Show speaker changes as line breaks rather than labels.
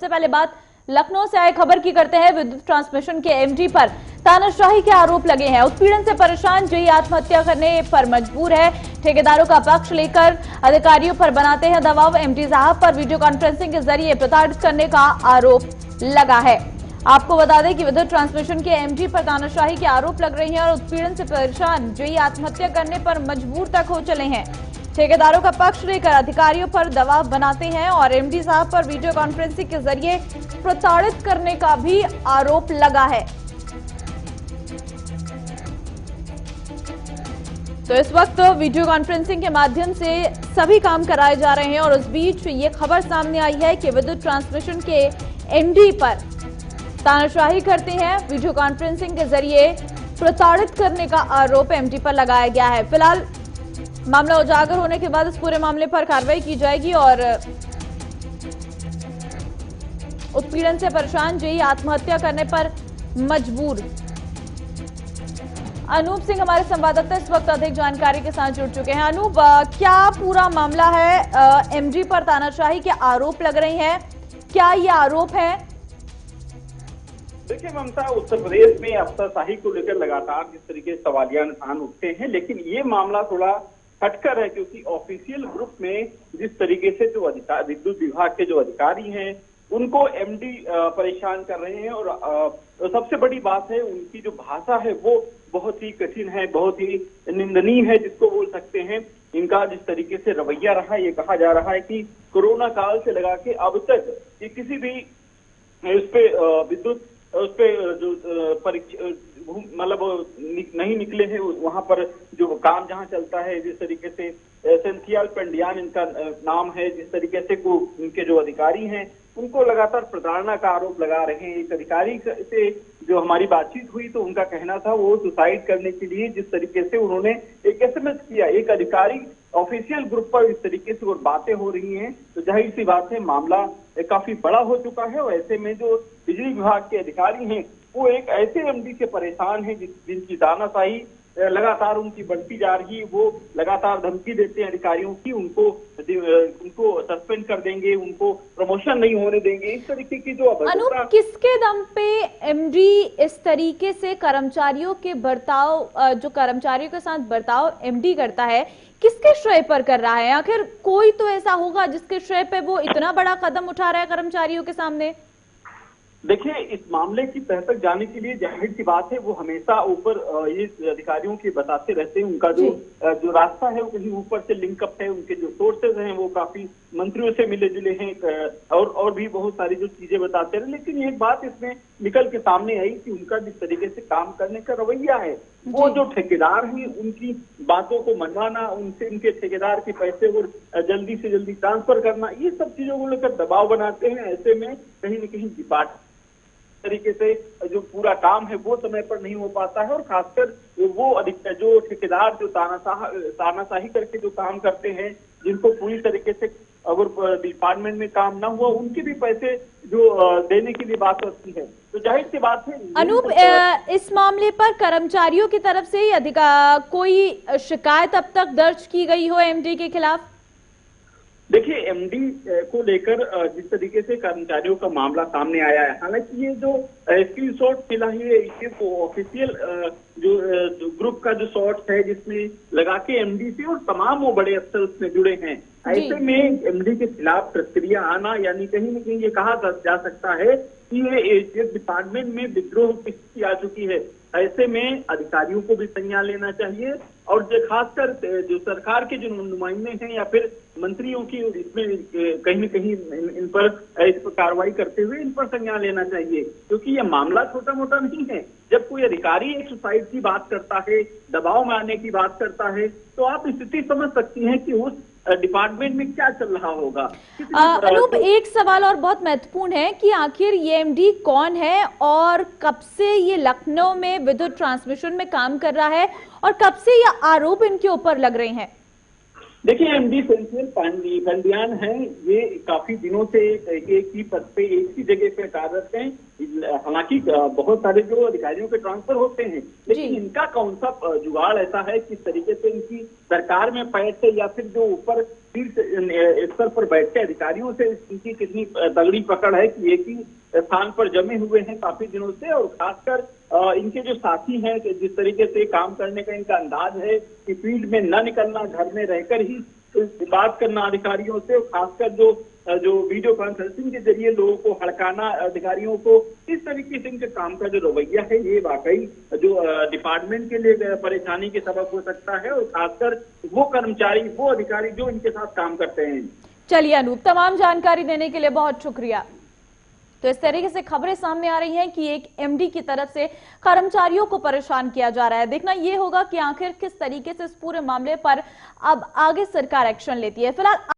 सबसे पहले बात लखनऊ से आए खबर की करते हैं। विद्युत ट्रांसमिशन के एमडी पर तानाशाही के आरोप लगे हैं। उत्पीड़न से परेशान जेई आत्महत्या करने पर मजबूर है। ठेकेदारों का पक्ष लेकर अधिकारियों पर बनाते हैं दबाव। एमडी साहब पर वीडियो कॉन्फ्रेंसिंग के जरिए प्रताड़ित करने का आरोप लगा है। आपको बता दें कि विद्युत ट्रांसमिशन के एमडी पर तानाशाही के आरोप लग रहे हैं और उत्पीड़न से परेशान जेई आत्महत्या करने पर मजबूर तक हो चले हैं। ठेकेदारों का पक्ष लेकर अधिकारियों पर दबाव बनाते हैं और एमडी साहब पर वीडियो कॉन्फ्रेंसिंग के जरिए प्रताड़ित करने का भी आरोप लगा है। तो इस वक्त वीडियो कॉन्फ्रेंसिंग के माध्यम से सभी काम कराए जा रहे हैं और उस बीच ये खबर सामने आई है कि विद्युत ट्रांसमिशन के एमडी पर तानाशाही करते हैं, वीडियो कॉन्फ्रेंसिंग के जरिए प्रताड़ित करने का आरोप एमडी पर लगाया गया है। फिलहाल मामला उजागर होने के बाद इस पूरे मामले पर कार्रवाई की जाएगी और उत्पीड़न से परेशान जेई आत्महत्या करने पर मजबूर। अनूप सिंह हमारे संवाददाता इस वक्त अधिक जानकारी के साथ जुड़ चुके हैं। अनूप, क्या पूरा मामला है? एमडी पर तानाशाही के आरोप लग रहे हैं, क्या ये आरोप है?
देखिए ममता, उत्तर प्रदेश में अफसरशाही को लेकर लगातार जिस तरीके से सवालिया निशान उठते हैं, लेकिन ये मामला थोड़ा हटकर है क्योंकि ऑफिशियल ग्रुप में जिस तरीके से जो अधिकारी, विद्युत विभाग के जो अधिकारी हैं, उनको एमडी परेशान कर रहे हैं और सबसे बड़ी बात है उनकी जो भाषा है वो बहुत ही कठिन है, बहुत ही निंदनीय है जिसको बोल सकते हैं। इनका जिस तरीके से रवैया रहा, ये कहा जा रहा है कि कोरोना काल से लगा के अब तक ये किसी भी उस पे विद्युत उस पे जो परीक्षा मतलब नहीं निकले हैं, वहां पर जो काम जहां चलता है, जिस तरीके से सेंथियाल पंडियान इनका नाम है, जिस तरीके से को उनके जो अधिकारी हैं उनको लगातार प्रताड़ना का आरोप लगा रहे हैं। एक अधिकारी से जो हमारी बातचीत हुई तो उनका कहना था वो सुसाइड करने के लिए जिस तरीके से उन्होंने एक एसएमएस किया, एक अधिकारी ऑफिशियल ग्रुप पर इस तरीके से और बातें हो रही हैं, तो जाहिर सी बात है मामला काफी बड़ा हो चुका है। और ऐसे में जो बिजली विभाग के अधिकारी हैं वो एक ऐसे एमडी से परेशान हैं जिनकी तानाशाही लगातार उनकी बढ़ती जा रही है। वो लगातार धमकी देते हैं अधिकारियों की, उनको सस्पेंड कर देंगे, उनको प्रमोशन नहीं होने देंगे, इस तरीके की जो
अनूप, किसके दम पे एमडी इस तरीके से कर्मचारियों के बर्ताव, जो कर्मचारियों के साथ बर्ताव एमडी करता है, किसके श्रेय पर कर रहा है? आखिर कोई तो ऐसा होगा जिसके श्रेय पे वो इतना बड़ा कदम उठा रहा है कर्मचारियों के सामने।
देखिए, इस मामले की तह तक जाने के लिए जाहिर सी बात है वो हमेशा ऊपर ये अधिकारियों के बताते रहते हैं। उनका जो रास्ता है वो कहीं ऊपर से लिंकअप है, उनके जो सोर्सेज हैं वो काफी मंत्रियों से मिले जुले हैं और भी बहुत सारी जो चीजें बताते रहे। लेकिन एक बात इसमें निकल के सामने आई कि उनका जिस तरीके से काम करने का रवैया है, वो जो ठेकेदार हैं उनकी बातों को मनवाना, उनसे उनके ठेकेदार के पैसे को जल्दी से जल्दी ट्रांसफर करना, ये सब चीजों को लेकर दबाव बनाते हैं। ऐसे में कहीं न कहीं डिपार्टमेंट तरीके से जो पूरा काम है वो समय पर नहीं हो पाता है और खासकर वो अधिकतर जो ठेकेदार जो तानाशाही करके जो काम करते हैं, जिनको पूरी तरीके से अगर डिपार्टमेंट में काम ना हुआ उनके भी पैसे जो देने के लिए बात होती है, तो जाहिर सी बात है।
अनूप, इस मामले पर कर्मचारियों की तरफ से कोई शिकायत अब तक दर्ज की गई हो एमडी के खिलाफ?
देखिए, एमडी को लेकर जिस तरीके से कर्मचारियों का मामला सामने आया है, हालांकि ये जो स्क्रीनशॉट मिला है ये ऑफिशियल जो ग्रुप का जो शॉट है जिसमें लगा के एमडी से और तमाम वो बड़े अफसर उसमें जुड़े हैं। ऐसे में एमडी के खिलाफ प्रक्रिया आना, यानी कहीं न कहीं ये कहा जा सकता है कि ये डिपार्टमेंट में विद्रोह की स्थिति आ चुकी है। ऐसे में अधिकारियों को भी संज्ञान लेना चाहिए और जो खासकर जो सरकार के जो नुमाइंदे हैं या फिर मंत्रियों की इसमें कहीं न कहीं इन पर कार्रवाई करते हुए इन पर संज्ञान लेना चाहिए, क्योंकि ये मामला छोटा मोटा नहीं है। जब कोई अधिकारी एक सुसाइड की बात करता है, दबाव में आने की बात करता है, तो आप स्थिति समझ सकती हैं कि उस डिपार्टमेंट में क्या चल रहा होगा।
अनूप, एक सवाल और बहुत महत्वपूर्ण है कि आखिर ये एमडी कौन है और कब से ये लखनऊ में विद्युत ट्रांसमिशन में काम कर रहा है और कब से ये आरोप इनके ऊपर लग रहे हैं?
देखिए, एमडी सेंथियाल पंडियान हैं, ये काफी दिनों से एक ही पद पे एक ही जगह पे कार्यरत हैं। हालांकि बहुत सारे जो अधिकारियों के ट्रांसफर होते हैं, लेकिन इनका कौन सा जुगाड़ ऐसा है किस तरीके से इनकी सरकार में पैठ है या फिर जो ऊपर शीर्ष स्तर पर बैठते अधिकारियों से इनकी कितनी तगड़ी पकड़ है कि एक ही स्थान पर जमे हुए हैं काफी दिनों से, और खासकर इनके जो साथी हैं कि जिस तरीके से काम करने का इनका अंदाज है कि फील्ड में न निकलना, घर में रहकर ही बात करना अधिकारियों से, और खासकर जो वीडियो कॉन्फ्रेंसिंग के जरिए लोगों को हड़काना, अधिकारियों को इस तरीके से इनके काम का जो रवैया है ये वाकई जो डिपार्टमेंट के लिए परेशानी के सबब हो सकता है, और खासकर वो कर्मचारी, वो अधिकारी जो इनके साथ काम करते हैं।
चलिए अनूप, तमाम जानकारी देने के लिए बहुत शुक्रिया। तो इस तरीके से खबरें सामने आ रही हैं कि एक एमडी की तरफ से कर्मचारियों को परेशान किया जा रहा है। देखना यह होगा कि आखिर किस तरीके से इस पूरे मामले पर अब आगे सरकार एक्शन लेती है। फिलहाल